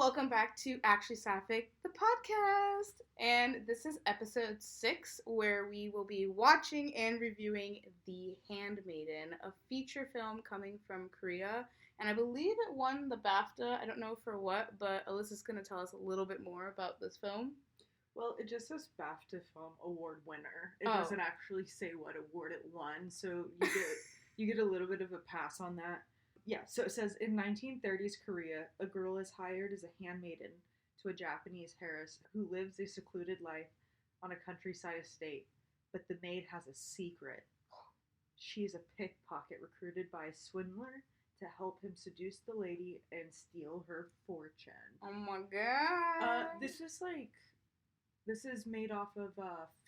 welcome back to Actually Sapphic, the podcast. And this is episode 6, where we will be watching and reviewing The Handmaiden, a feature film coming from Korea. And I believe it won the BAFTA. I don't know for what, but Alyssa's going to tell us a little bit more about this film. Well, it just says BAFTA Film Award winner. It doesn't actually say what award it won, so you get a little bit of a pass on that. Yeah, so it says, in 1930s Korea, a girl is hired as a handmaiden to a Japanese heiress who lives a secluded life on a countryside estate, but the maid has a secret. She is a pickpocket recruited by a swindler to help him seduce the lady and steal her fortune. Oh my god. This is made off of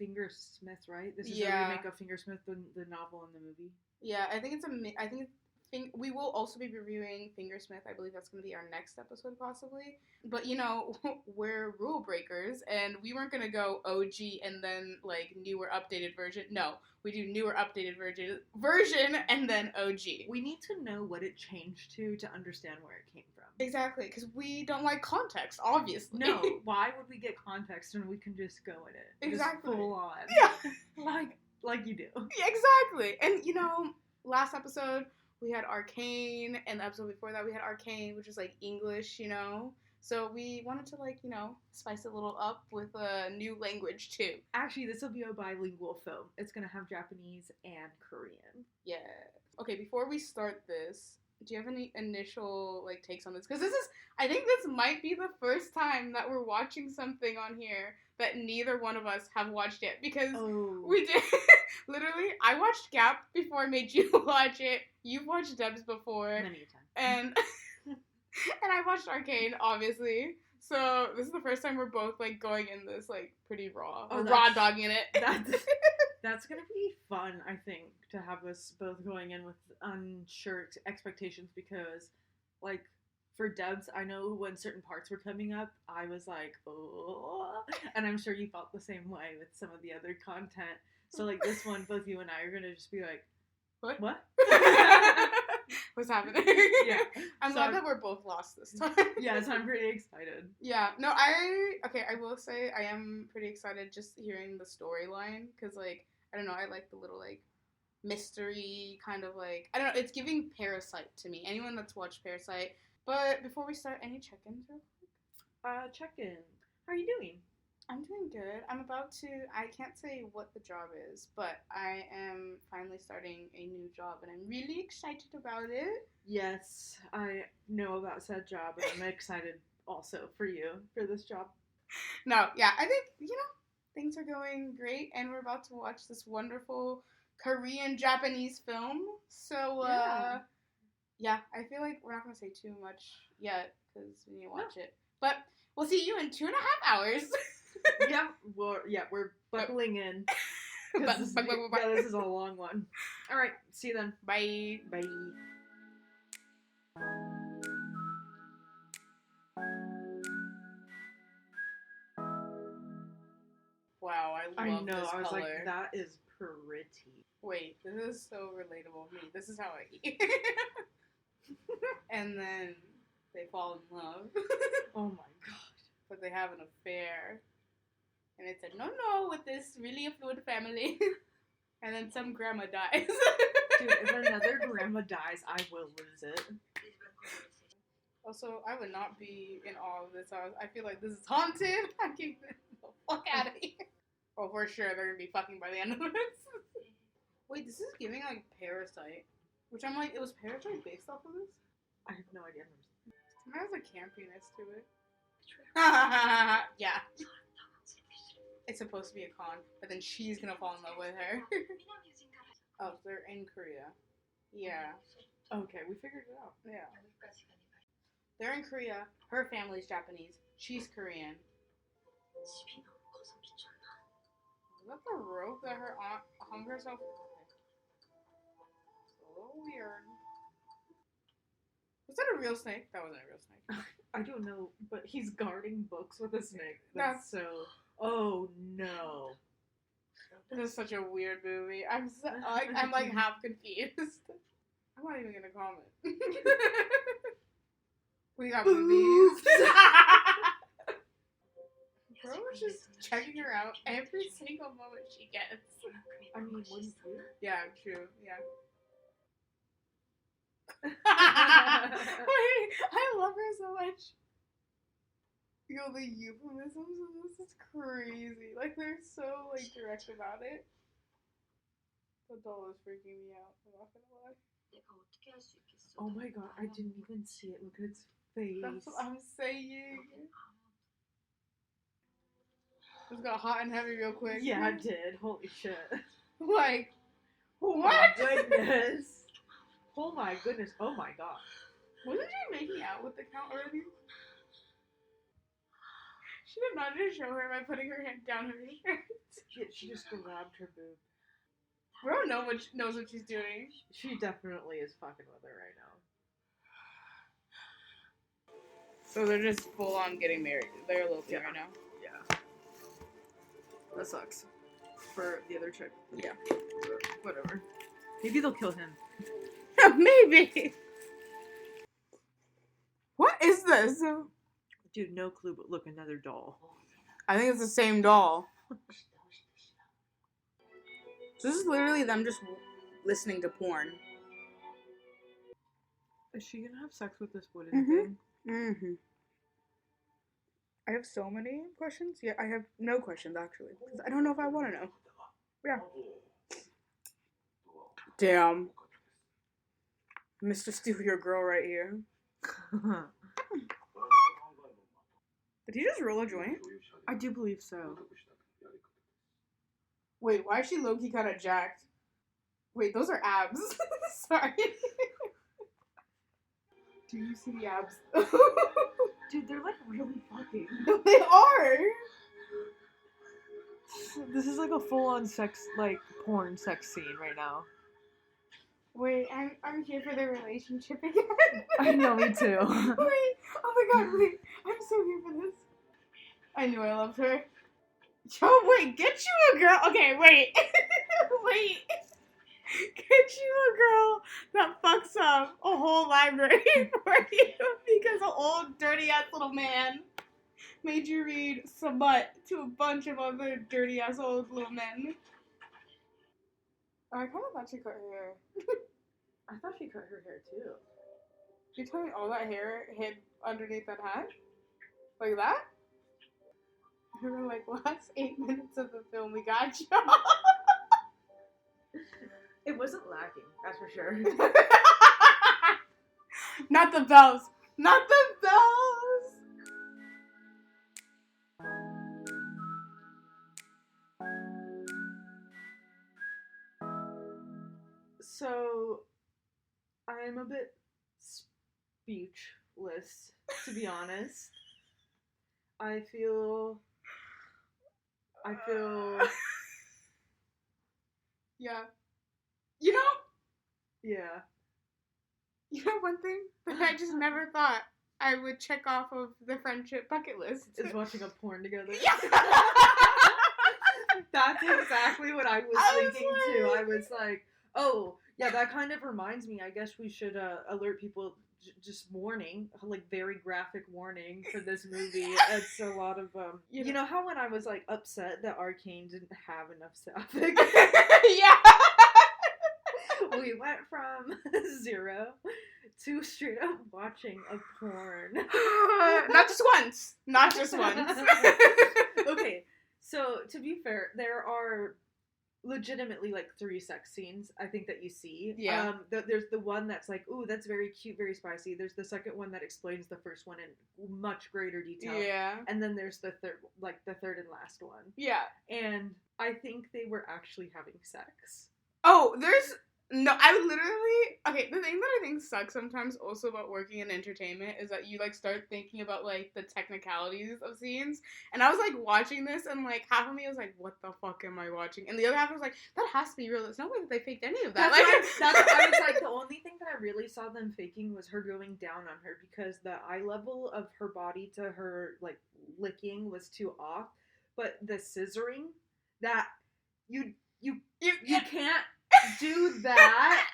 Fingersmith, right? This is a remake of Fingersmith, the novel and the movie. Yeah, I think we will also be reviewing Fingersmith. I believe that's going to be our next episode, possibly. But, you know, we're rule breakers, and we weren't going to go OG and then, like, newer, updated version. No, we do newer, updated version, and then OG. We need to know what it changed to understand where it came from. Exactly, because we don't like context, obviously. No, why would we get context when we can just go in it? Exactly. Just full on. Yeah. like you do. Yeah, exactly. And, you know, last episode, we had Arcane, and the episode before that we had Arcane, which is, like, English, you know? So we wanted to, like, you know, spice it a little up with a new language, too. Actually, this will be a bilingual film. It's going to have Japanese and Korean. Yeah. Okay, before we start this, do you have any initial, like, takes on this? Because I think this might be the first time that we're watching something on here that neither one of us have watched yet. Because we did, literally, I watched Gap before I made you watch it. You've watched Debs before. Many a time. And I watched Arcane, obviously. So this is the first time we're both, like, going in this, like, pretty raw. Raw dogging it. That's going to be fun, I think, to have us both going in with unsure expectations because, like, for Debs, I know when certain parts were coming up, I was like, oh, and I'm sure you felt the same way with some of the other content. So, like, this one, both you and I are going to just be like, What? What's happening? Yeah. I'm glad that we're both lost this time. Yes, I'm pretty excited. Yeah. No, I will say I am pretty excited just hearing the storyline because, like, I don't know, I like the little, like, mystery kind of, like, I don't know, it's giving Parasite to me. Anyone that's watched Parasite. But before we start, any check-ins real quick? Check-in. How are you doing? I'm doing good. I can't say what the job is, but I am finally starting a new job, and I'm really excited about it. Yes, I know about said job, and I'm excited also for you, for this job. No, yeah, I think, you know, things are going great, and we're about to watch this wonderful Korean-Japanese film, so, yeah, I feel like we're not going to say too much yet, because we need to watch it. But we'll see you in 2.5 hours. We're buckling in. This is a long one. All right, see you then. Bye. Bye. Wow, I love this color. I was like, that is pretty. Wait, this is so relatable to me. This is how I eat. And then they fall in love. Oh my god. But they have an affair. And it's a no with this really affluent family. And then some grandma dies. Dude, if another grandma dies, I will lose it. Also, I would not be in awe of this house. I feel like this is haunted. I can get the fuck out of here. Oh, for sure, they're gonna be fucking by the end of this. Wait, this is giving, like, Parasite. Which I'm like, it was Parasite based off of this? I have no idea. It has a campiness to it. Yeah. It's supposed to be a con, but then she's gonna fall in love with her. Oh, they're in Korea. Yeah. Okay, we figured it out. Yeah. They're in Korea. Her family's Japanese. She's Korean. Is that the rope that her aunt hung herself? It's a little weird. Was that a real snake? That wasn't a real snake. I don't know, but he's guarding books with a snake. That's so... Oh, no. This is such a weird movie. I'm like half confused. I'm not even gonna comment. We got Boobs. boobies. Bro was just checking her out every single moment she gets. I mean, wouldn't you? Yeah, true. Yeah. I love her so much. Yo, the euphemisms in this is crazy. Like, they're so, like, direct about it. The doll is freaking me out. I'm not gonna lie. Oh my god, I didn't even see it. Look at its face. That's what I'm saying. Just got hot and heavy real quick. Yeah, it did. Holy shit. Like, Oh what? my goodness. Oh my goodness. Oh my god. Wasn't she making out with the count already? She did not just show her by putting her hand down her shirt. She just grabbed her boob. Bro knows what she's doing. She definitely is fucking with her right now. So they're just full on getting married. They're eloping right now. Yeah. That sucks. For the other chick. Yeah. Whatever. Maybe they'll kill him. Maybe. What is this? Dude, no clue, but look, another doll. I think it's the same doll. So this is literally them just listening to porn. Is she gonna have sex with this wooden thing? Mm-hmm. I have so many questions. Yeah, I have no questions, actually. Because I don't know if I want to know. Yeah. Damn. Mr. Steal Your Girl right here. Did he just roll a joint? I do believe so. Wait, why is she low-key kind of jacked? Wait, those are abs. Sorry. Do you see the abs? Dude, they're like really fucking. They are. This is like a full-on sex, like porn sex scene right now. Wait, I'm here for the relationship again. I know, me too. Wait, oh my god, wait. I'm so here for this. I knew I loved her. Yo, wait, get you a girl. Okay, wait. Wait. Get you a girl that fucks up a whole library for you because an old dirty ass little man made you read Sabbat to a bunch of other dirty ass old little men. Oh, I kind of thought she cut her hair. I thought she cut her hair too. You tell me all that hair hid underneath that hat? Like that? We were like, last 8 minutes of the film, we got you. It wasn't lacking, that's for sure. Not the bells. Not the bells. So, I'm a bit speechless, to be honest. I feel... Yeah. You know Yeah. one thing that I just never thought I would check off of the friendship bucket list. Is watching a porn together. Yeah. That's exactly what I was thinking too. I was like, oh, yeah, that kind of reminds me. I guess we should alert people, just warning, like very graphic warning for this movie. It's a lot of, you know how when I was like upset that Arcane didn't have enough Sapphics? Yeah. We went from 0 to straight up watching a porn. Not just once. Not just once. Okay, so to be fair, there are legitimately like 3 sex scenes I think that you see. Yeah. There's the one that's like, ooh, that's very cute, very spicy. There's the second one that explains the first one in much greater detail. Yeah. And then there's the third and last one. Yeah. And I think they were actually having sex. Oh, no, I literally, okay, the thing that I think sucks sometimes also about working in entertainment is that you, like, start thinking about, like, the technicalities of scenes, and I was, like, watching this, and, like, half of me was like, what the fuck am I watching? And the other half was like, that has to be real, there's no way that they faked any of that. I was Like, like, the only thing that I really saw them faking was her going down on her, because the eye level of her body to her, like, licking was too off, but the scissoring, that, you can't do that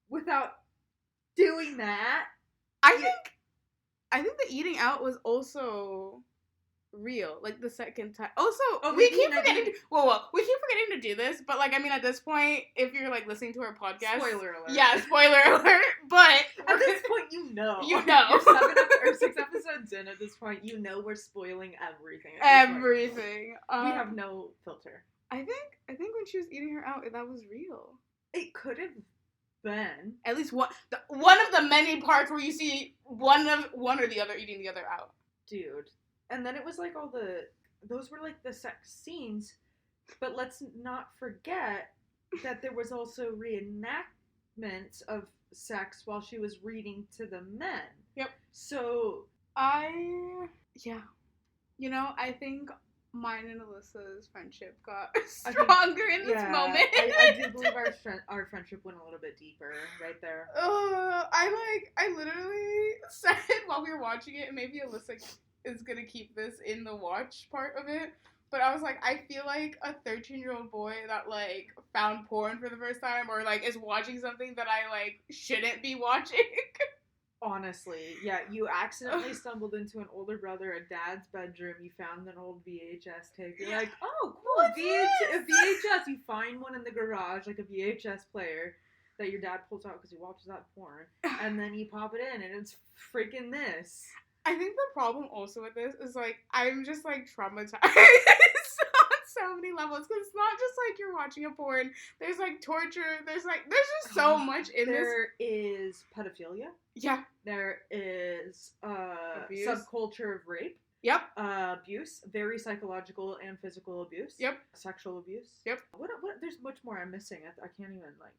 without doing that. I think I think the eating out was also real, like the second time. Also, Oh, we keep forgetting. We keep forgetting to do this, but like, I mean, at this point, if you're like listening to our podcast, spoiler alert. Yeah, spoiler alert. But at this point, you know. You know. You're 6 episodes in at this point. You know we're spoiling everything. Everything. We have no filter. I think when she was eating her out, that was real. It could have been at least one of the many parts where you see one or the other eating the other out. Dude. And then it was like those were like the sex scenes, but let's not forget that there was also reenactments of sex while she was reading to the men. Yep. So I think mine and Alyssa's friendship got stronger in this moment. I do believe our friendship went a little bit deeper right there. I literally said while we were watching it, and maybe Alyssa is gonna keep this in the watch part of it, but I was like, I feel like a 13-year-old boy that like found porn for the first time, or like is watching something that I like shouldn't be watching. Honestly, yeah, you accidentally stumbled into an older brother, a dad's bedroom, you found an old VHS tape, you're like, oh, cool, a VHS, you find one in the garage, like a VHS player, that your dad pulls out because he watches that porn, and then you pop it in, and it's freaking this. I think the problem also with this is, like, I'm just, like, traumatized on so many levels, because it's not just, like, you're watching a porn, there's, like, torture, there's just so much in this. There is pedophilia. Yeah. There is, abuse. Subculture of rape. Yep. Abuse, very psychological and physical abuse. Yep. Sexual abuse. Yep. What, there's much more I'm missing, I can't even, like...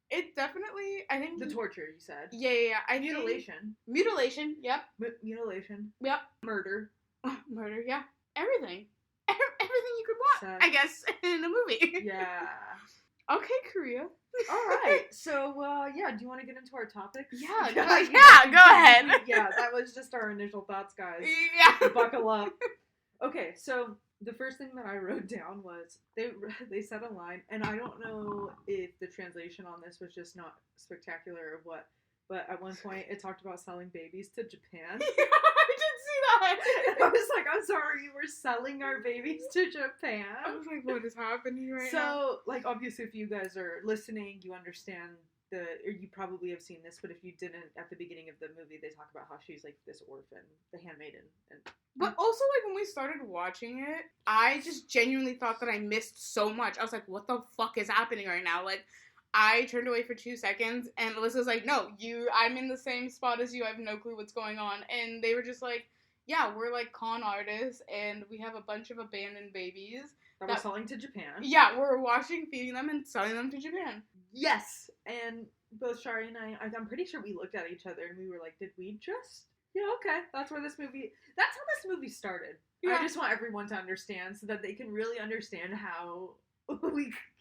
It definitely, I think... The torture, you said. Yeah. Mutilation. Mutilation, yep. Mutilation. Yep. Murder. Murder, yeah. Everything. Everything you could want, I guess, in a movie. Yeah. Okay, Korea. Alright, so, do you want to get into our topics? Yeah, go ahead. Yeah, that was just our initial thoughts, guys. Yeah. Buckle up. Okay, so... The first thing that I wrote down was they said a line, and I don't know if the translation on this was just not spectacular or what, but at one point it talked about selling babies to Japan. Yeah, I did see that. I was like, I'm sorry, you were selling our babies to Japan? I was like, what is happening right now? So, like, obviously if you guys are listening, you understand or you probably have seen this, but if you didn't, at the beginning of the movie, they talk about how she's, like, this orphan, the Handmaiden, But also, like, when we started watching it, I just genuinely thought that I missed so much. I was like, what the fuck is happening right now? Like, I turned away for 2 seconds, and Alyssa's like, no, I'm in the same spot as you, I have no clue what's going on. And they were just like, yeah, we're, like, con artists, and we have a bunch of abandoned babies. That we're selling to Japan. Yeah, we're washing, feeding them, and selling them to Japan. Yes! And both Shari and I'm pretty sure we looked at each other, and we were like, did we just... Yeah, okay. That's how this movie started. Yeah. I just want everyone to understand so that they can really understand how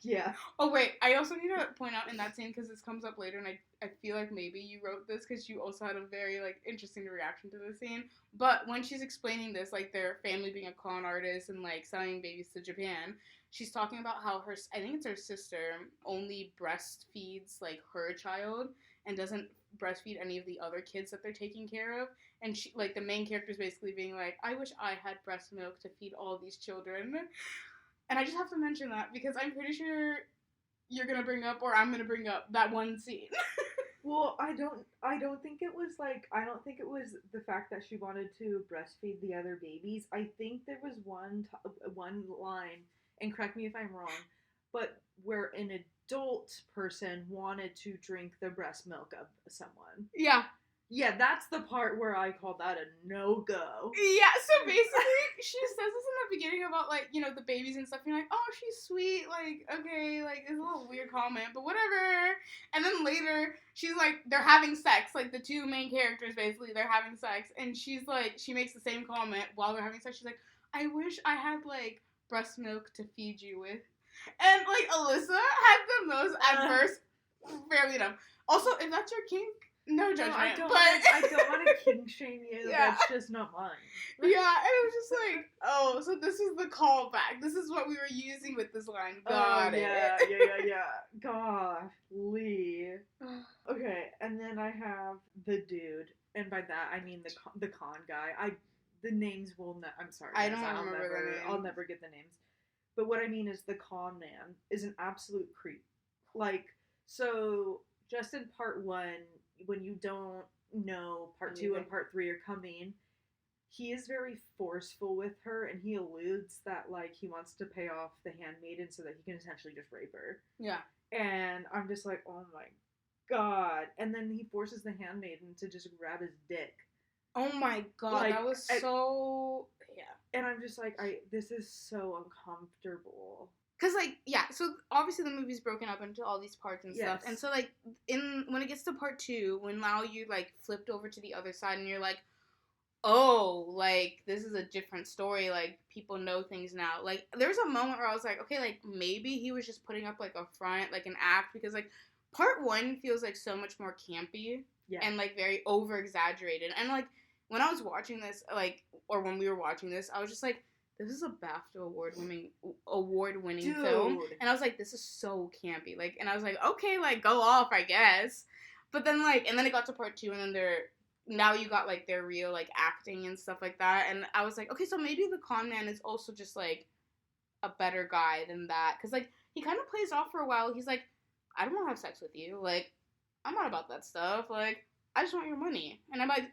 yeah. Oh, wait. I also need to point out in that scene, because this comes up later, and I feel like maybe you wrote this because you also had a very, like, interesting reaction to the scene. But when she's explaining this, like, their family being a con artist and, like, selling babies to Japan, she's talking about how I think it's her sister, only breastfeeds, like, her child and doesn't breastfeed any of the other kids that they're taking care of. And she, like, the main character is basically being like, I wish I had breast milk to feed all these children. And I just have to mention that because I'm pretty sure you're gonna bring up, or I'm gonna bring up, that one scene. Well, I don't think it was the fact that she wanted to breastfeed the other babies. I think there was one line, and correct me if I'm wrong, but where an adult person wanted to drink the breast milk of someone. Yeah. Yeah, that's the part where I call that a no-go. Yeah, so basically, she says this in the beginning about, like, you know, the babies and stuff, and you're like, oh, she's sweet, like, okay, like, it's a little weird comment, but whatever. And then later, she's like, they're having sex, like, the two main characters, basically, they're having sex, and she's like, she makes the same comment while they're having sex, she's like, I wish I had, like, breast milk to feed you with. And, like, Alyssa had the most adverse, fairly enough. Also, if that's your kink, no judgment, I don't want to kink shame you. Yeah. That's just not mine. Yeah, and it was just like, oh, so this is the callback. This is what we were using with this line. Got it. Yeah. Golly. Okay, and then I have the dude, and by that I mean the con guy. The names will not. I'm sorry. I don't remember the names. I'll never get the names. But what I mean is the con man is an absolute creep. Like, so just in part 1, when you don't know part 2 and part 3 are coming, he is very forceful with her, and he alludes that, like, he wants to pay off the handmaiden so that he can essentially just rape her. Yeah. And I'm just like, oh my god. And then he forces the handmaiden to just grab his dick. Oh my god, like, that was so... Yeah. And I'm just like, this is so uncomfortable. Because, like, yeah, so obviously the movie's broken up into all these parts and stuff. And so, like, when it gets to part 2, when now you, like, flipped over to the other side and you're like, oh, like, this is a different story. Like, people know things now. Like, there was a moment where I was like, okay, like, maybe he was just putting up, like, a front, like, an act. Because, like, part 1 feels, like, so much more campy. Yeah. And, like, very over-exaggerated. And, like, when I was watching this, like, or when we were watching this, I was just like, this is a BAFTA award-winning film. And I was like, this is so campy. Like, and I was like, okay, like, go off, I guess. But then, like, and then it got to part 2, and then now you got, like, their real, like, acting and stuff like that. And I was like, okay, so maybe the con man is also just, like, a better guy than that. Because, like, he kind of plays off for a while. He's like, I don't want to have sex with you. Like, I'm not about that stuff. Like, I just want your money. And I'm like,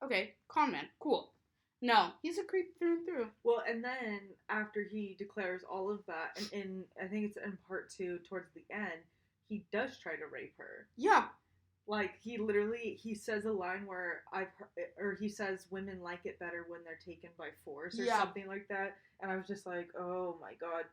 okay, con man, cool. No, he's a creep through and through. Well, and then after he declares all of that, and in I think it's in part 2, towards the end, he does try to rape her. Yeah. Like, he says a line where he says women like it better when they're taken by force or something like that. And I was just like, oh my god.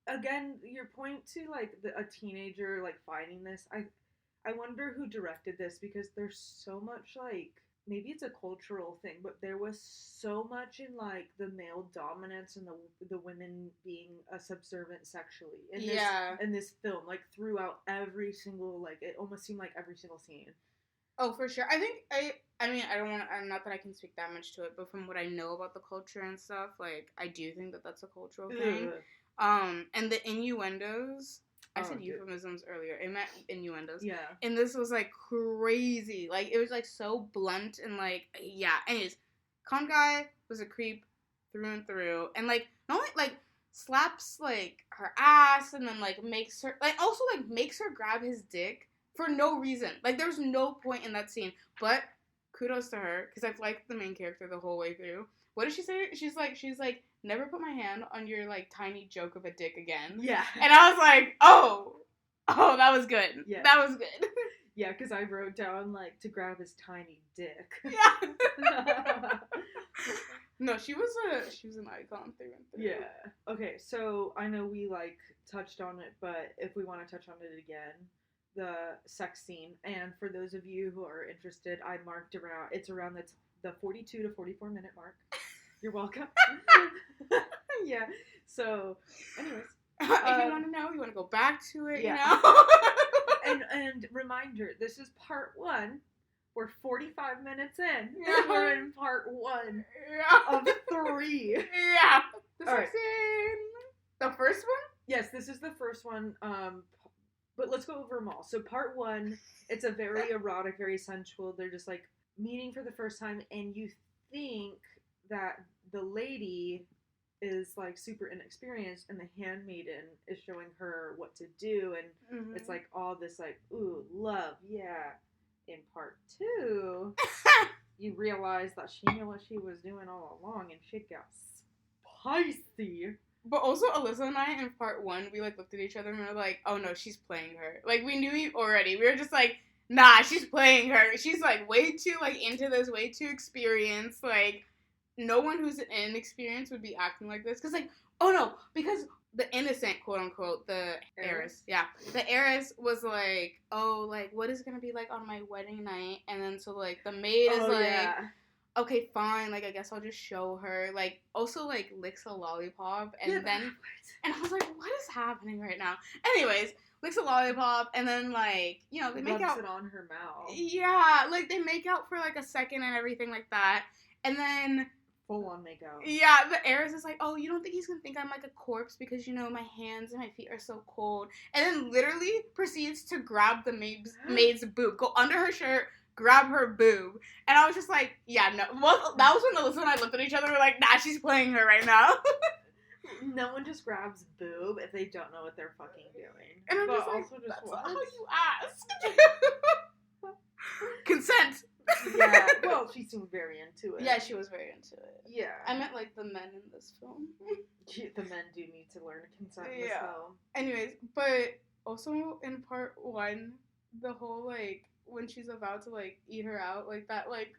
Again, your point to, like, a teenager, like, finding this, I wonder who directed this, because there's so much, like, maybe it's a cultural thing, but there was so much in, like, the male dominance and the women being subservient sexually in this film, like, throughout every single, like, it almost seemed like every single scene. Oh, for sure. I think I mean, I don't want to, not that I can speak that much to it, but from what I know about the culture and stuff, like, I do think that that's a cultural thing. And the innuendos, I said euphemisms earlier. It meant innuendos. Yeah. And this was, like, crazy. Like, it was, like, so blunt and, like, yeah. Anyways, con guy was a creep through and through. And, like, not only, like, slaps, like, her ass and then, like, makes her grab his dick for no reason. Like, there's no point in that scene. But kudos to her, because I've liked the main character the whole way through. What did she say? She's like, never put my hand on your, like, tiny joke of a dick again. Yeah. And I was like, oh, that was good. Yeah. That was good. Yeah, because I wrote down, like, to grab his tiny dick. Yeah. No, she was an icon through and through. Yeah. Okay, so I know we, like, touched on it, but if we want to touch on it again, the sex scene. And for those of you who are interested, I marked around the 42 to 44 minute mark. You're welcome. Yeah. So, anyways. If you want to know, you want to go back to it, you know? and reminder, this is part 1. We're 45 minutes in. Yeah. We're in part 1 of 3. Yeah. The sex scene. The first one? Yes, this is the first one. But let's go over them all. So part 1, it's a very erotic, very sensual. They're just, like, meeting for the first time, and you think that the lady is, like, super inexperienced, and the handmaiden is showing her what to do, and it's, like, all this, like, ooh, love, yeah. In part 2, you realize that she knew what she was doing all along, and shit got spicy. But also, Alyssa and I, in part 1, we, like, looked at each other, and we were like, oh, no, she's playing her. Like, we knew already. We were just like, nah, she's playing her. She's, like, way too, like, into this, way too experienced, like, no one who's inexperienced would be acting like this. Because, like, oh, no, because the innocent, quote-unquote, the heiress, the heiress was like, oh, like, what is it gonna be like on my wedding night? And then, so, like, the maid is okay, fine, like, I guess I'll just show her. Like, also, like, licks a lollipop, and then, and I was like, what is happening right now? Anyways, licks a lollipop, and then, like, you know, they make out. Rubs it on her mouth. Yeah, like, they make out for, like, a second and everything like that. And then full on makeout. Yeah, the heiress is like, oh, you don't think he's gonna think I'm like a corpse because, you know, my hands and my feet are so cold. And then literally proceeds to grab the maid's boob, go under her shirt, grab her boob. And I was just like, yeah, no. Well, that was when Alyssa and I looked at each other and were like, nah, she's playing her right now. No one just grabs boob if they don't know what they're fucking doing. And I'm but just like, also just that's what? not how you ask. Consent. Yeah, well, she seemed very into it. Yeah, she was very into it. Yeah. I meant, like, the men in this film. The men do need to learn consent in this film. Anyways, but also in part 1, the whole, like, when she's about to, like, eat her out, like, that, like,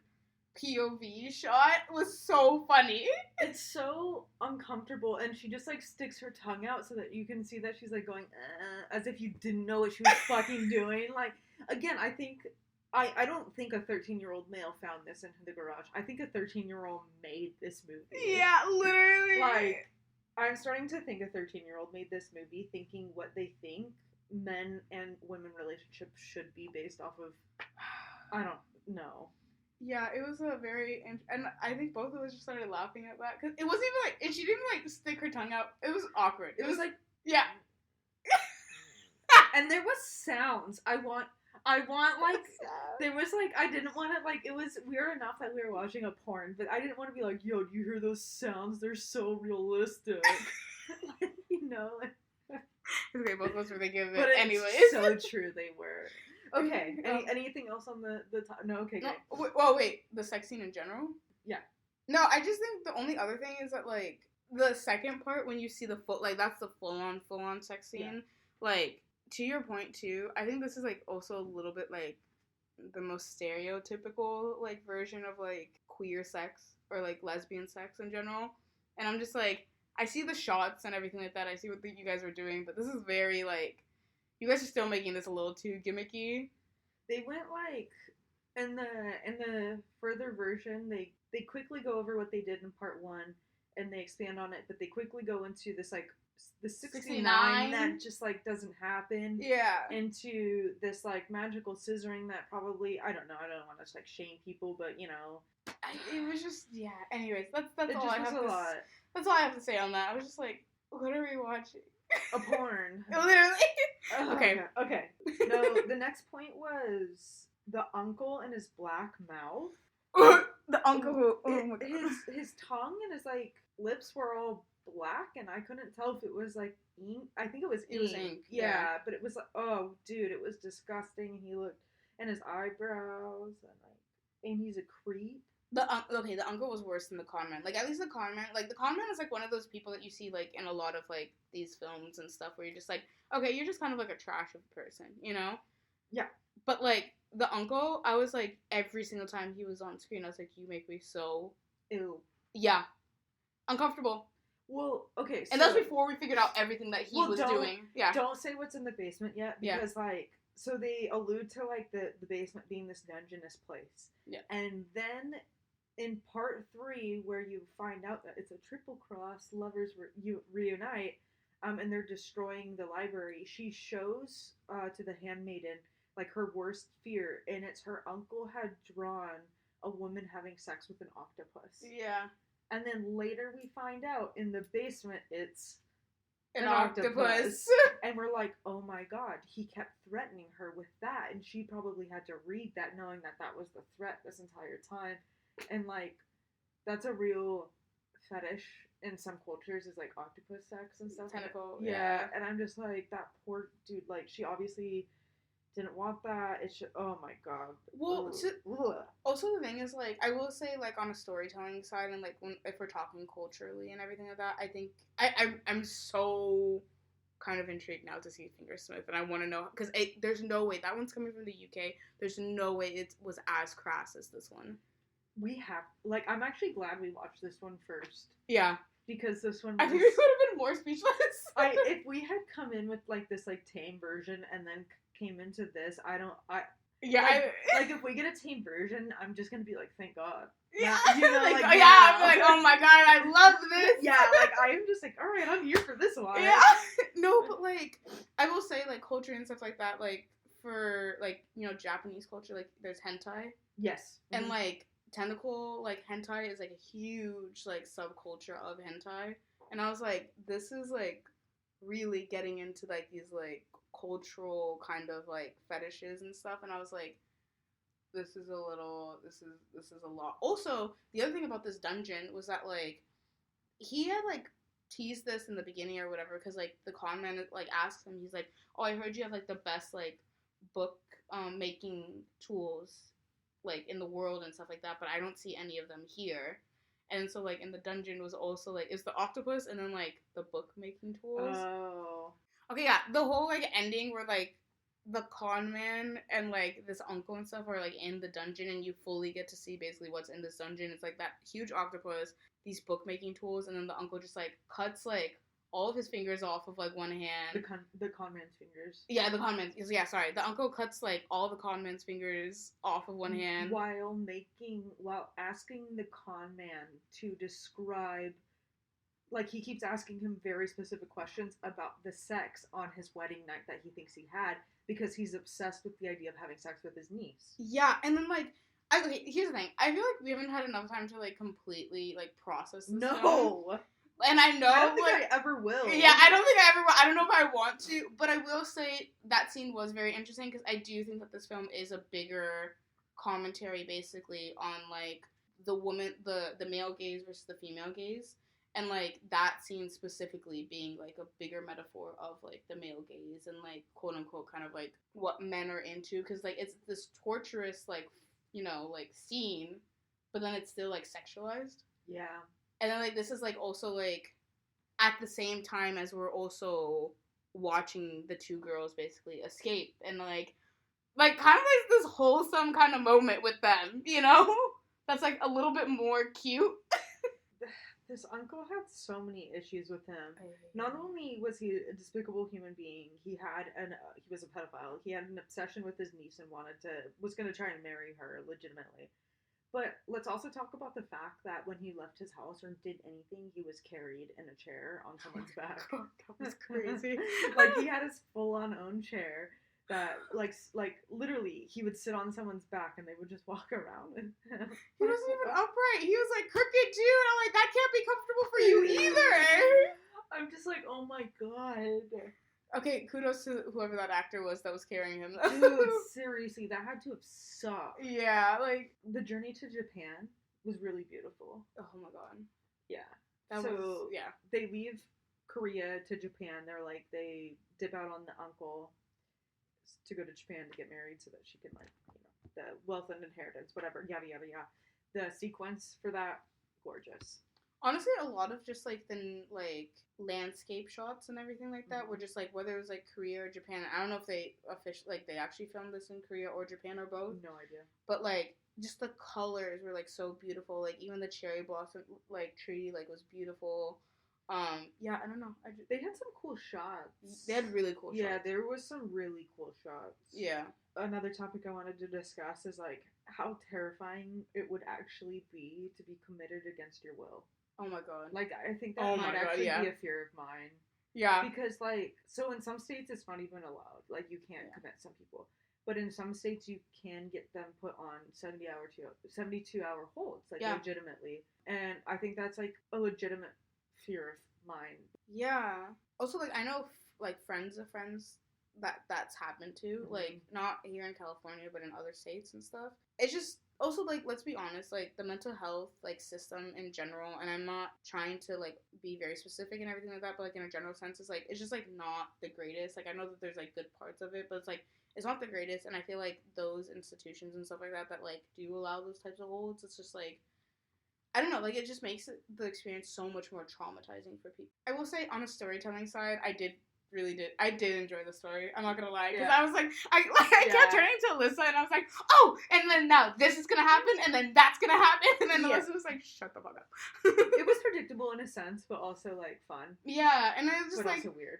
POV shot was so funny. It's so uncomfortable, and she just, like, sticks her tongue out so that you can see that she's, like, going, as if you didn't know what she was fucking doing. Like, again, I think... I don't think a 13-year-old male found this into the garage. I think a 13-year-old made this movie. Yeah, literally. Like, I'm starting to think a 13-year-old made this movie thinking what they think men and women relationships should be based off of. I don't know. Yeah, it was a very... And I think both of us just started laughing at that. Because it wasn't even like... And she didn't like stick her tongue out. It was awkward. It was like... Yeah. And there was sounds. I want like, there was like, I didn't want to, like, it was weird enough that we were watching a porn, but I didn't want to be like, yo, do you hear those sounds? They're so realistic. Like, you know? Okay, both of us were thinking of it but anyways. It's so true they were. Okay, anything else on the top? No, okay, no, great. Well, wait, the sex scene in general? Yeah. No, I just think the only other thing is that, like, the second part, when you see the like, that's the full-on sex scene, yeah. Like, to your point, too, I think this is, like, also a little bit, like, the most stereotypical, like, version of, like, queer sex or, like, lesbian sex in general. And I'm just, like, I see the shots and everything like that. I see what you guys are doing, but this is very, like, you guys are still making this a little too gimmicky. They went, like, in the further version, they quickly go over what they did in part 1, and they expand on it, but they quickly go into this, like, the 69 that just, like, doesn't happen. Yeah. Into this, like, magical scissoring that probably, I don't know, I don't want to, like, shame people, but, you know. It was just, yeah. Anyways, that's it all just I have was a to lot. That's all I have to say on that. I was just like, what are we watching? A porn. Literally. Okay. No, the next point was the uncle and his black mouth. The uncle who, oh my God. His tongue and his, like, lips were all black, and I couldn't tell if it was, like, ink. I think it was ink. It was ink. Yeah, but it was like, oh, dude, it was disgusting. He looked, and his eyebrows, and he's a creep. The uncle was worse than the con man. Like, at least the con man is, like, one of those people that you see, like, in a lot of, like, these films and stuff where you're just like, okay, you're just kind of, like, a trash of a person, you know? Yeah. But, like, the uncle, I was, like, every single time he was on screen, I was like, you make me so... Ew. Yeah. Uncomfortable. Well, okay, so... And that's before we figured out everything that he was doing. Yeah. Don't say what's in the basement yet, because, like, so they allude to, like, the basement being this dungeonous place. Yeah. And then... in part 3, where you find out that it's a triple cross, lovers reunite, and they're destroying the library, she shows to the handmaiden, like, her worst fear, and it's her uncle had drawn a woman having sex with an octopus. Yeah. And then later we find out in the basement it's an octopus. And we're like, oh my god, he kept threatening her with that, and she probably had to read that knowing that that was the threat this entire time. And, like, that's a real fetish in some cultures, is, like, octopus sex and stuff. Tentacle, yeah. And I'm just like, that poor dude, like, she obviously didn't want that. It should, oh my god. Well, also the thing is, like, I will say, like, on a storytelling side, and, like, if we're talking culturally and everything like that, I think, I'm so kind of intrigued now to see Fingersmith, and I want to know, because there's no way, that one's coming from the UK, there's no way it was as crass as this one. We have, like, I'm actually glad we watched this one first. Yeah. Because this one was... I think we would have been more speechless. If we had come in with, like, this, like, tame version and then came into this, Yeah. Like, if we get a tame version, I'm just gonna be like, thank God. Yeah. You know, like, like, yeah, I'm like, oh my god, I love this. Yeah, like, I'm just like, alright, I'm here for this one. Yeah. No, but, like, I will say, like, culture and stuff like that, like, for, like, you know, Japanese culture, like, there's hentai. Yes. And, like, tentacle, like, hentai is, like, a huge, like, subculture of hentai. And I was like, this is, like, really getting into, like, these, like, cultural kind of, like, fetishes and stuff. And I was like, this is a little, this is a lot. Also, the other thing about this dungeon was that, like, he had, like, teased this in the beginning or whatever, because, like, the con man, like, asks him, he's like, oh, I heard you have, like, the best, like, book making tools, like, in the world and stuff like that, but I don't see any of them here. And so, like, in the dungeon was also, like, it's the octopus and then, like, the book making tools. Oh. Okay, yeah, the whole, like, ending where, like, the con man and, like, this uncle and stuff are, like, in the dungeon, and you fully get to see basically what's in this dungeon. It's, like, that huge octopus, these book-making tools, and then the uncle just, like, cuts, like, all of his fingers off of, like, one hand. The con man's fingers. Yeah, the con man. Yeah, sorry. The uncle cuts, like, all the con man's fingers off of one hand. While asking the con man to describe, like, he keeps asking him very specific questions about the sex on his wedding night that he thinks he had, because he's obsessed with the idea of having sex with his niece. Yeah, and then, like, okay, here's the thing. I feel like we haven't had enough time to, like, completely, like, process this film. And I know, I don't think I ever will. Yeah, I don't think I ever will. I don't know if I want to, but I will say that scene was very interesting, because I do think that this film is a bigger commentary, basically, on, like, the woman, the male gaze versus the female gaze. And, like, that scene specifically being, like, a bigger metaphor of, like, the male gaze and, like, quote-unquote kind of, like, what men are into. Because, like, it's this torturous, like, you know, like, scene, but then it's still, like, sexualized. Yeah. And then, like, this is, like, also, like, at the same time as we're also watching the two girls basically escape. And, like kind of like this wholesome kind of moment with them, you know? That's, like, a little bit more cute. This uncle had so many issues with him. Not only was he a despicable human being, he was a pedophile. He had an obsession with his niece and was going to try and marry her legitimately. But let's also talk about the fact that when he left his house or did anything, he was carried in a chair on someone's back. God, that was crazy. Like, he had his full-on own chair that, like literally, he would sit on someone's back and they would just walk around. And he wasn't even upright. He was, like, crooked, too. And I'm like, that can't be comfortable for you either. I'm just like, oh my god. Okay, kudos to whoever that actor was that was carrying him. Dude, seriously, that had to have sucked. Yeah, like, the journey to Japan was really beautiful. Oh my god. Yeah. Yeah. They leave Korea to Japan. They're like, they dip out on the uncle to go to Japan to get married so that she can, like, you know, the wealth and inheritance, whatever, yada yada yada. The sequence for that, gorgeous. Honestly, a lot of just, like, the, like, landscape shots and everything like that were just, like, whether it was, like, Korea or Japan. I don't know if they they actually filmed this in Korea or Japan or both. No idea. But, like, just the colors were, like, so beautiful. Like, even the cherry blossom, like, tree, like, was beautiful. Yeah, I don't know. They had some cool shots. They had really cool shots. Yeah, there was some really cool shots. Yeah. Another topic I wanted to discuss is, like, how terrifying it would actually be to be committed against your will. Oh my god. Like, I think that might actually be a fear of mine. Yeah. Because, like, so in some states it's not even allowed. Like, you can't commit some people. But in some states you can get them put on 72-hour holds, like, legitimately. And I think that's, like, a legitimate fear of mine. Yeah. Also, like, I know, like, friends of friends that's happened to. Like, not here in California, but in other states and stuff. It's just... Also, like, let's be honest, like, the mental health, like, system in general, and I'm not trying to, like, be very specific and everything like that, but, like, in a general sense, it's just, like, not the greatest. Like, I know that there's, like, good parts of it, but it's, like, it's not the greatest, and I feel like those institutions and stuff like that, like, do allow those types of holds, it's just, like, I don't know, like, it just makes the experience so much more traumatizing for people. I will say, on a storytelling side, I did enjoy the story. I'm not gonna lie, because I was like, I kept turning to Alyssa, and I was like, oh, and then now this is gonna happen, and then that's gonna happen, and then Alyssa was like, shut the fuck up. It was predictable in a sense, but also, like, fun. Yeah, and I was just, but like, also weird.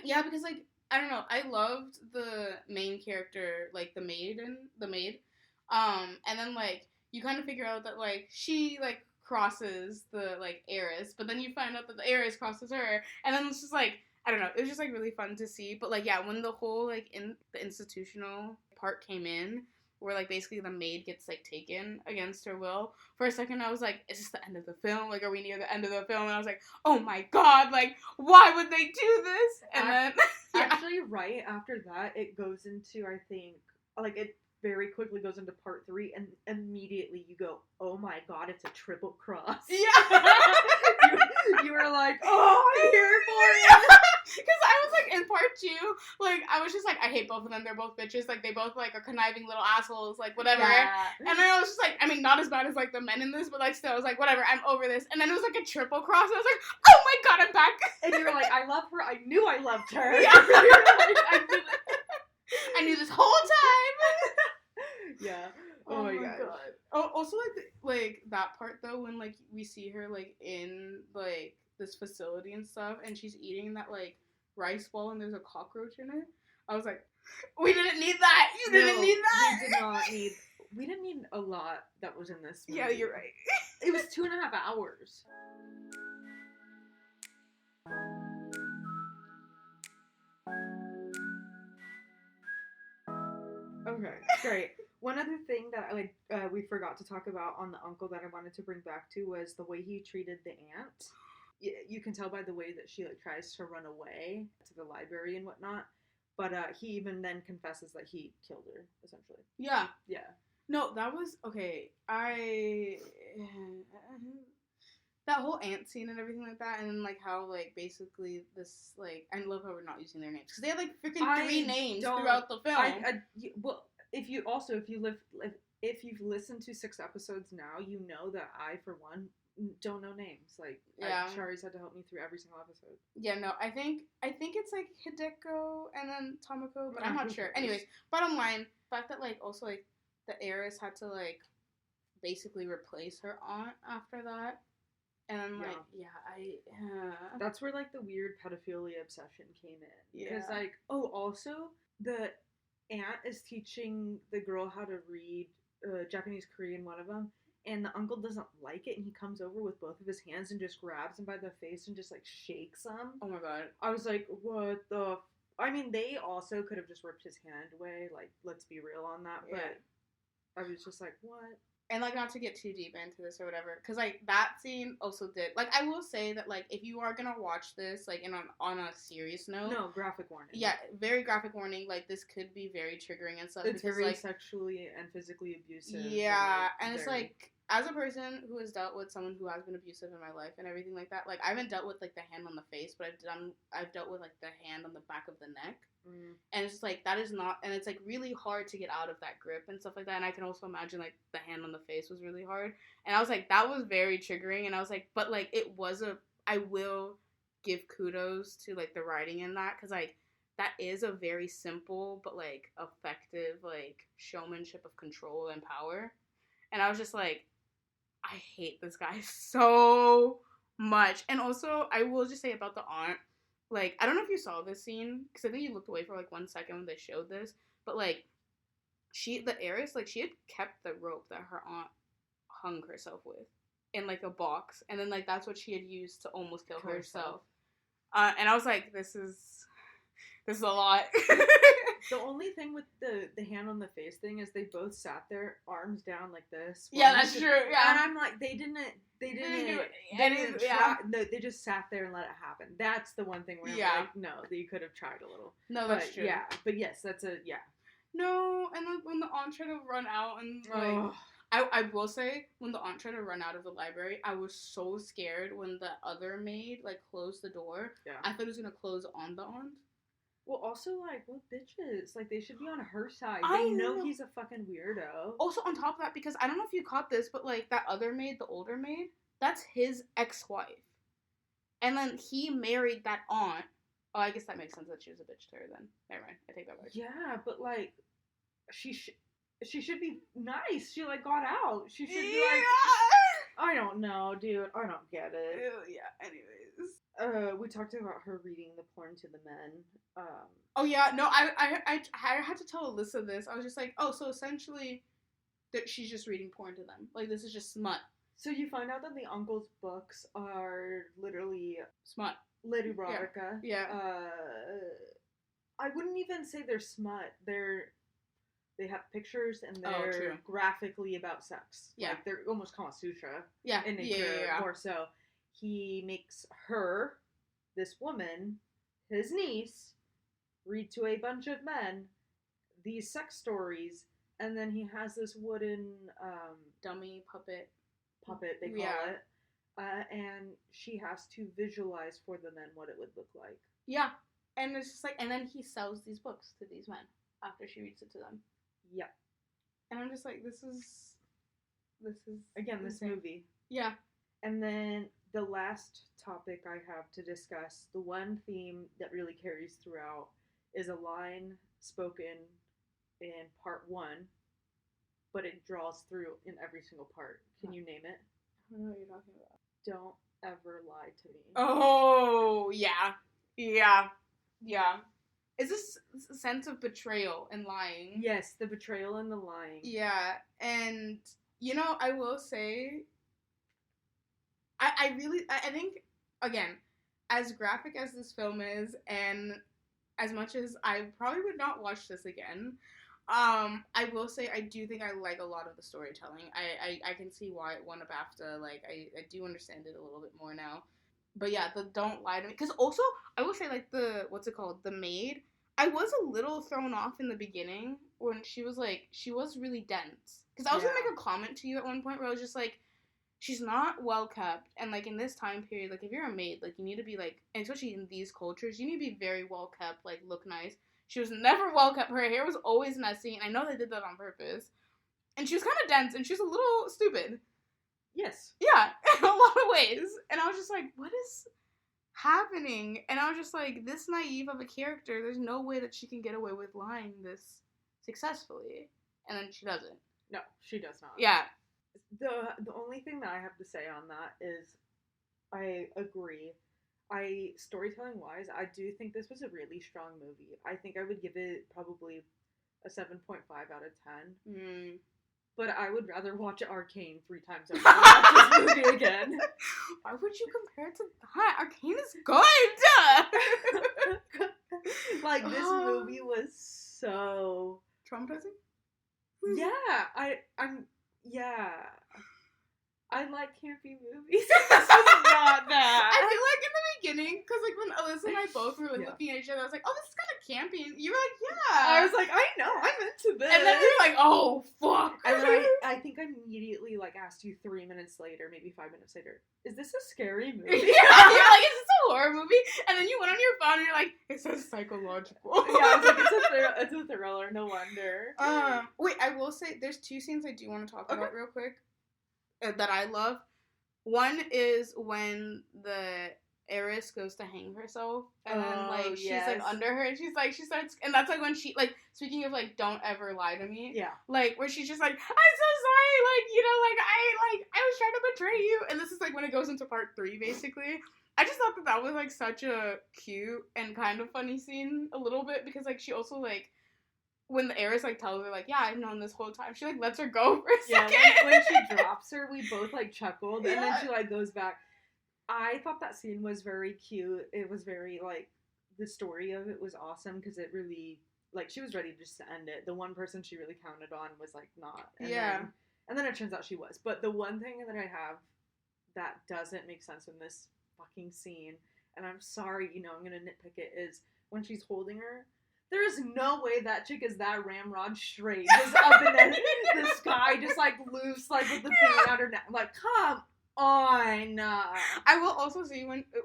Yeah, because, like, I don't know, I loved the main character, like, the maid, and then, like, you kind of figure out that, like, she, like, crosses the, like, heiress, but then you find out that the heiress crosses her, and then it's just, like, I don't know, it was just, like, really fun to see, but, like, yeah, when the whole, like, the institutional part came in, where, like, basically the maid gets, like, taken against her will, for a second I was like, is this the end of the film? Like, are we near the end of the film? And I was like, oh my god, like, why would they do this? And then, actually, right after that, it goes into, I think, like, very quickly goes into part 3, and immediately you go, oh my god, it's a triple cross. Yeah. you were like, oh, I'm here for it. Because I was like, in part 2, like, I was just like, I hate both of them. They're both bitches. Like, they both, like, are conniving little assholes, like, whatever. Yeah. And then I was just like, I mean, not as bad as, like, the men in this, but, like, still, I was like, whatever, I'm over this. And then it was, like, a triple cross, and I was like, oh my god, I'm back. And you were like, I love her. I knew I loved her. Yeah. I knew this whole time. Yeah. Oh my god. Oh, also, like, that part, though, when, like, we see her, like, in, like, this facility and stuff, and she's eating that, like, rice ball and there's a cockroach in it. I was like, we didn't need that. You didn't need that. We didn't need a lot that was in this movie. Yeah, you're right. It was 2.5 hours. Okay, great. One other thing that we forgot to talk about on the uncle that I wanted to bring back to was the way he treated the aunt. You can tell by the way that she like tries to run away to the library and whatnot. But he even then confesses that he killed her, essentially. Yeah. Yeah. No, that was okay. That whole aunt scene and everything like that, and then like how like basically this like I love how we're not using their names because they had like freaking 3 names throughout the film. Well, if you've listened to 6 episodes now, you know that I for one don't know names. Like, yeah. Shari's had to help me through every single episode. Yeah, no, I think it's like Hideko and then Tomoko, but I'm not sure. Anyways, bottom line, the fact that like also like the heiress had to like basically replace her aunt after that, and I'm like, that's where like the weird pedophilia obsession came in. Yeah. Because like, also the aunt is teaching the girl how to read Japanese, Korean, one of them. And the uncle doesn't like it, and he comes over with both of his hands and just grabs him by the face and just, like, shakes him. Oh, my God. I was like, what the... I mean, they also could have just ripped his hand away. Like, let's be real on that. But I was just like, what? And, like, not to get too deep into this or whatever. Because, like, that scene also did... Like, I will say that, like, if you are going to watch this, like, on a serious note... No, graphic warning. Yeah, very graphic warning. Like, this could be very triggering and stuff. It's because, very like, sexually and physically abusive. Yeah, and it's, like... As a person who has dealt with someone who has been abusive in my life and everything like that, like, I haven't dealt with, like, the hand on the face, but I've dealt with, like, the hand on the back of the neck. Mm. And it's just, like, that is not, and it's, like, really hard to get out of that grip and stuff like that, and I can also imagine, like, the hand on the face was really hard. And I was, like, that was very triggering, and I was, like, but, like, I will give kudos to, like, the writing in that, because, like, that is a very simple, but, like, effective, like, showmanship of control and power. And I was just, like, I hate this guy so much. And also, I will just say about the aunt, like, I don't know if you saw this scene, because I think you looked away for, like, 1 second when they showed this, but, like, the heiress, like, she had kept the rope that her aunt hung herself with in, like, a box, and then, like, that's what she had used to almost kill herself. And I was like, this is a lot. The only thing with the hand on the face thing is they both sat there, arms down like this. Yeah, that's true. Yeah, and I'm like, they didn't do it. They just sat there and let it happen. That's the one thing where I'm like, no, you could have tried a little. No, that's true. Yeah, but yes, that's No, and then when the aunt tried to run out and like. I will say, when the aunt tried to run out of the library, I was so scared when the other maid, like, closed the door. Yeah. I thought it was going to close on the aunt. Well, also, like, what bitches? Like, they should be on her side. They know he's a fucking weirdo. Also, on top of that, because I don't know if you caught this, but, like, that other maid, the older maid, that's his ex-wife. And then he married that aunt. Oh, I guess that makes sense that she was a bitch to her then. Never mind. I take that back. Yeah, but, like, she should be nice. She, like, got out. She should be, like... I don't know, dude. I don't get it. Yeah, anyways. We talked about her reading the porn to the men. Oh yeah, no, I had to tell Alyssa this. I was just like, oh, so essentially, that she's just reading porn to them. Like, this is just smut. So you find out that the uncle's books are literally smut, Lady erotica. Yeah. I wouldn't even say they're smut. They have pictures and they're graphically about sex. Yeah. Like, they're almost Kama Sutra. Yeah. In nature, more so. He makes her, this woman, his niece, read to a bunch of men these sex stories And then he has this wooden dummy puppet they call it. And she has to visualize for the men what it would look like. Yeah. And it's just like, and then he sells these books to these men after she reads it to them. Yeah. And I'm just like, this is again, this movie. Yeah. And then the last topic I have to discuss, the one theme that really carries throughout, is a line spoken in part 1, but it draws through in every single part. Can you name it? I don't know what you're talking about. Don't ever lie to me. Oh, yeah. Yeah. Yeah. Is this a sense of betrayal and lying? Yes, the betrayal and the lying. Yeah, and, you know, I will say, I think, again, as graphic as this film is, and as much as I probably would not watch this again, I will say I do think I like a lot of the storytelling. I can see why it won a BAFTA. Like, I do understand it a little bit more now. But yeah, the don't lie to me. Because also, I will say, like, the maid, I was a little thrown off in the beginning when she was really dense. Because I was going to make a comment to you at one point where I was just like, she's not well kept. And, like, in this time period, like, if you're a maid, like, you need to be, like, and especially in these cultures, you need to be very well kept, like, look nice. She was never well kept. Her hair was always messy, and I know they did that on purpose. And she was kind of dense, and she was a little stupid. Yes. Yeah, in a lot of ways. And I was just like, what is happening? And I was just like, this naive of a character, there's no way that she can get away with lying this successfully. And then she doesn't. No, she does not. Yeah. The only thing that I have to say on that is I agree. Storytelling wise, I do think this was a really strong movie. I think I would give it probably a 7.5 out of 10. But I would rather watch Arcane 3 times over than watch this movie again. Why would you compare it to that? Arcane is good! Like, this movie was so... traumatizing? Yeah, I like campy movies. This is not that. I feel like in the beginning, because like when Alyssa and I both were like looking at each other, I was like, oh, this is kind of campy. And you were like, yeah. I was like, I know, I'm into this. And then we were like, oh, fuck. And then I think I immediately like asked you 3 minutes later, maybe 5 minutes later, is this a scary movie? Yeah, you're like, is this a horror movie? And then you went on your phone and you're like, it says psychological. Yeah, I was like, it's a thriller, no wonder. Wait, I will say, there's 2 scenes I do want to talk about real quick that I love. One is when the heiress goes to hang herself, and then like she's like under her, and she starts, and that's like when she, like, speaking of like don't ever lie to me, like where she's just like, I'm so sorry, like, you know, like I was trying to betray you, and this is like when it goes into part 3 basically. I just thought that was like such a cute and kind of funny scene a little bit, because like she also like, when the heiress like tells her like, yeah, I've known this whole time, she like lets her go for a second. Like, when she drops her, we both like chuckled, and then she like goes back. I thought that scene was very cute. It was very like, the story of it was awesome, because it really, like, she was ready just to end it. The one person she really counted on was like not. And then it turns out she was. But the one thing that I have that doesn't make sense in this fucking scene, and I'm sorry, you know, I'm gonna nitpick it, is when she's holding her. There is no way that chick is that ramrod straight, just up in the sky, just like loose, like with the thing around her neck. Like, come on. I will also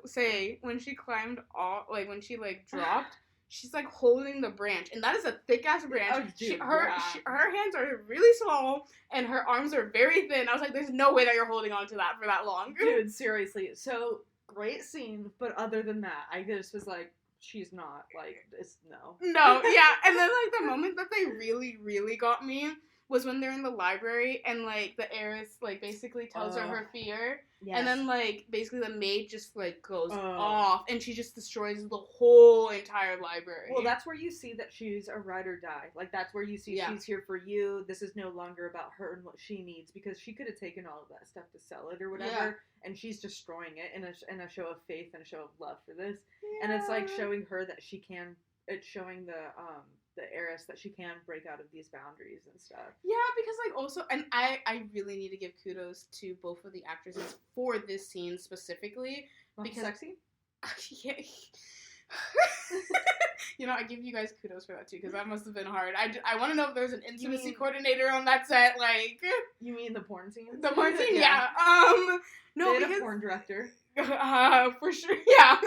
say when she climbed off, like when she like dropped, she's like holding the branch, and that is a thick ass branch. Oh, dude, her hands are really small, and her arms are very thin. I was like, there's no way that you're holding on to that for that long. Dude, seriously. So great scene, but other than that, I just was like, she's not, like, it's no. No, yeah. And then, like, the moment that they really, really got me was when they're in the library, and, like, the heiress, like, basically tells her fear. Yes. And then, like, basically the maid just, like, goes off, and she just destroys the whole entire library. Well, that's where you see that she's a ride or die. Like, that's where you see she's here for you. This is no longer about her and what she needs, because she could have taken all of that stuff to sell it or whatever, and she's destroying it in a show of faith and a show of love for this. Yeah. And it's, like, showing her that she can, it's showing the heiress that she can break out of these boundaries and stuff. Yeah, because, like, also, and I really need to give kudos to both of the actresses for this scene specifically. Because sexy? Yeah. You know, I give you guys kudos for that too, because that must have been hard. I want to know if there's an intimacy coordinator on that set. Like, you mean the porn scene? The porn scene, yeah. No, they had a porn director. For sure, yeah.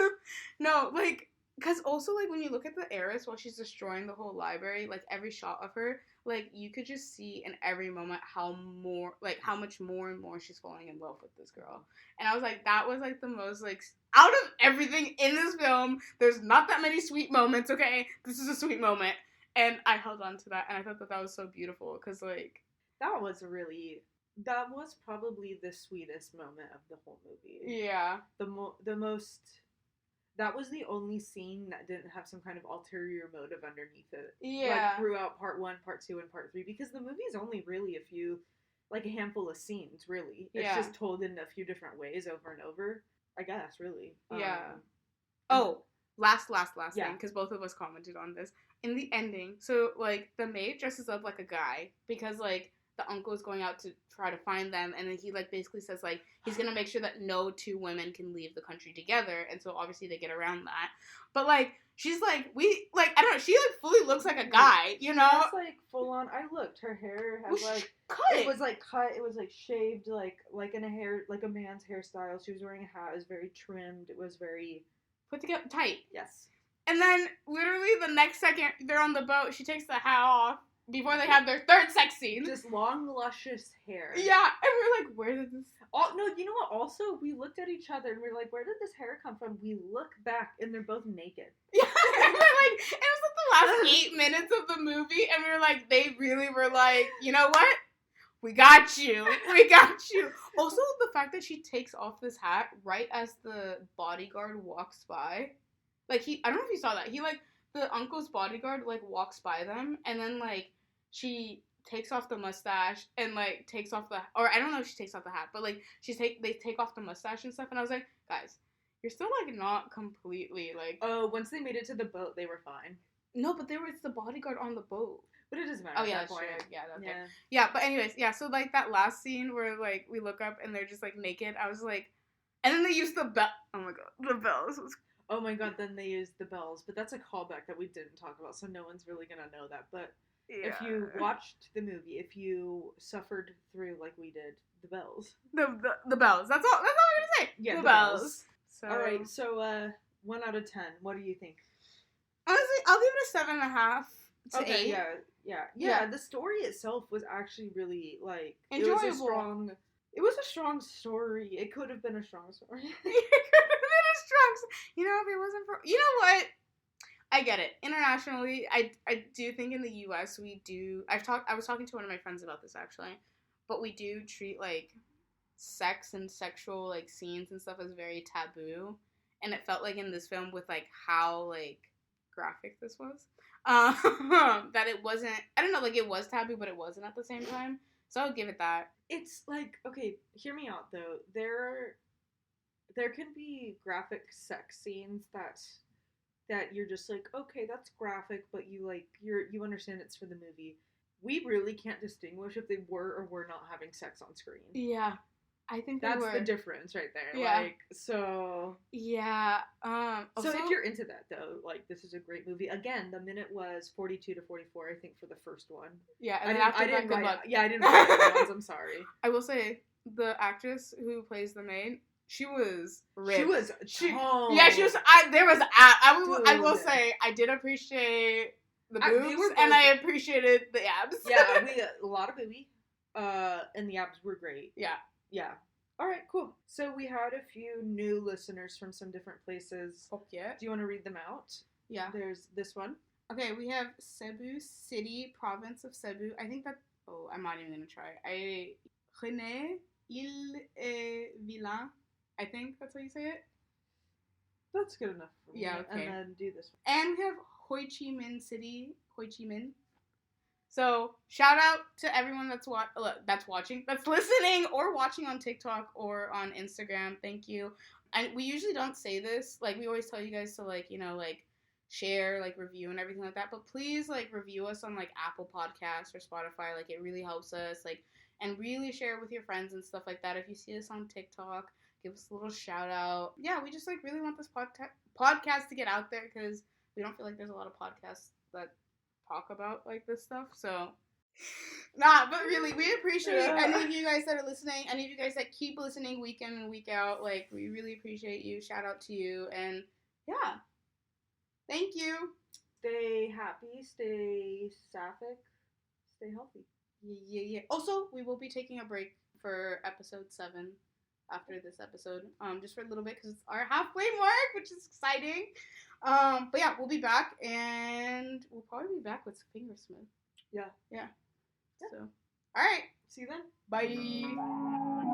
No, like, because also, like, when you look at the heiress while she's destroying the whole library, like, every shot of her, like, you could just see in every moment how much more and more she's falling in love with this girl. And I was like, that was, like, the most, like, out of everything in this film, there's not that many sweet moments, okay? This is a sweet moment. And I held on to that, and I thought that was so beautiful, because, like... That was probably the sweetest moment of the whole movie. Yeah. The most... That was the only scene that didn't have some kind of ulterior motive underneath it. Yeah. Like, throughout part 1, part 2, and part 3. Because the movie is only really a handful of scenes, really. It's just told in a few different ways over and over. I guess, really. Yeah. Last thing, because both of us commented on this. In the ending, so, like, the maid dresses up like a guy, because, like, the uncle is going out to try to find them, and then he, like, basically says, like, he's gonna make sure that no two women can leave the country together, and so obviously they get around that. But, like, she's, like, I don't know, she, like, fully looks like a guy, you know? It's, like, full on, I looked, her hair had, like, cut. It was, like, cut, it was, like, shaved, like in a hair, like a man's hairstyle. She was wearing a hat, it was very trimmed, it was very... Put together, tight. Yes. And then, literally, the next second, they're on the boat, she takes the hat off, before they have their third sex scene. Just long, luscious hair. Yeah, and we're like, where did this... Oh, no, you know what? Also, we looked at each other and we were like, where did this hair come from? We look back and they're both naked. Yeah, and we're like, it was like the last 8 minutes of the movie, and we were like, they really were like, you know what? We got you. We got you. Also, the fact that she takes off this hat right as the bodyguard walks by. Like, I don't know if you saw that. He, like, the uncle's bodyguard, like, walks by them, and then, like, she takes off the mustache and, like, takes off the... Or, I don't know if she takes off the hat, but, like, they take off the mustache and stuff, and I was like, guys, you're still, like, not completely, like... Oh, once they made it to the boat, they were fine. No, but it's the bodyguard on the boat. But it doesn't matter. Oh, yeah, that's true. Yeah, but anyways, yeah, so, like, that last scene where, like, we look up and they're just, like, naked, I was like... And then they use the bell... Oh, my God. The bells was... Oh, my God, then they used the bells. But that's a callback that we didn't talk about, so no one's really gonna know that. But if you watched the movie, if you suffered through, like we did, the bells. The bells. That's all we're gonna say. Yeah, the bells. So... All right, so, 1 out of 10. What do you think? Honestly, I'll give it a 7.5 to 8. Yeah, the story itself was actually really, like... enjoyable. It was a strong story. It could have been a strong story. It could have been a strong... You know, if it wasn't for... You know what? I get it. Internationally, I do think in the U.S. we do... I was talking to one of my friends about this, actually. But we do treat, like, sex and sexual, like, scenes and stuff as very taboo. And it felt like in this film with, like, how, like, graphic this was. That it wasn't... I don't know, like, it was taboo, but it wasn't at the same time. So I'll give it that. It's, like... Okay, hear me out, though. There can be graphic sex scenes that you're just like, okay, that's graphic, but you understand it's for the movie. We really can't distinguish if they were or were not having sex on screen. Yeah, I think that's the difference right there. Yeah. Like, so. Yeah. So if you're into that though, like, this is a great movie. Again, the minute was 42 to 44, I think, for the first one. Yeah, and I didn't write the ones. I'm sorry. I will say the actress who plays the maid. She was ripped. She was yeah, she was. I will say I did appreciate the boobs and I appreciated the abs. Yeah, a lot of booby, and the abs were great. Yeah. All right, cool. So we had a few new listeners from some different places. Yeah. Do you want to read them out? Yeah. There's this one. Okay, we have Cebu City, province of Cebu. I think that. Oh, I'm not even gonna try. René Villain. I think that's how you say it. That's good enough for me. Yeah, okay. And then do this one. And we have Ho Chi Minh City, Ho Chi Minh. So, shout out to everyone that's watching, that's listening, or watching on TikTok or on Instagram. Thank you. And we usually don't say this. Like, we always tell you guys to, like, you know, like, share, like, review and everything like that. But please, like, review us on, like, Apple Podcasts or Spotify. Like, it really helps us. Like, and really share it with your friends and stuff like that. If you see us on TikTok, give us a little shout out. Yeah, we just like really want this podcast to get out there because we don't feel like there's a lot of podcasts that talk about like this stuff. So, nah, but really, we appreciate any of you guys that are listening, any of you guys that keep listening week in and week out. Like, we really appreciate you. Shout out to you. And yeah, thank you. Stay happy, stay sapphic, stay healthy. Yeah. Also, we will be taking a break for episode 7 after this episode, just for a little bit because it's our halfway mark, which is exciting. But yeah, we'll be back, and we'll probably be back with Fingersmith. Yeah. So, all right. See you then. Bye.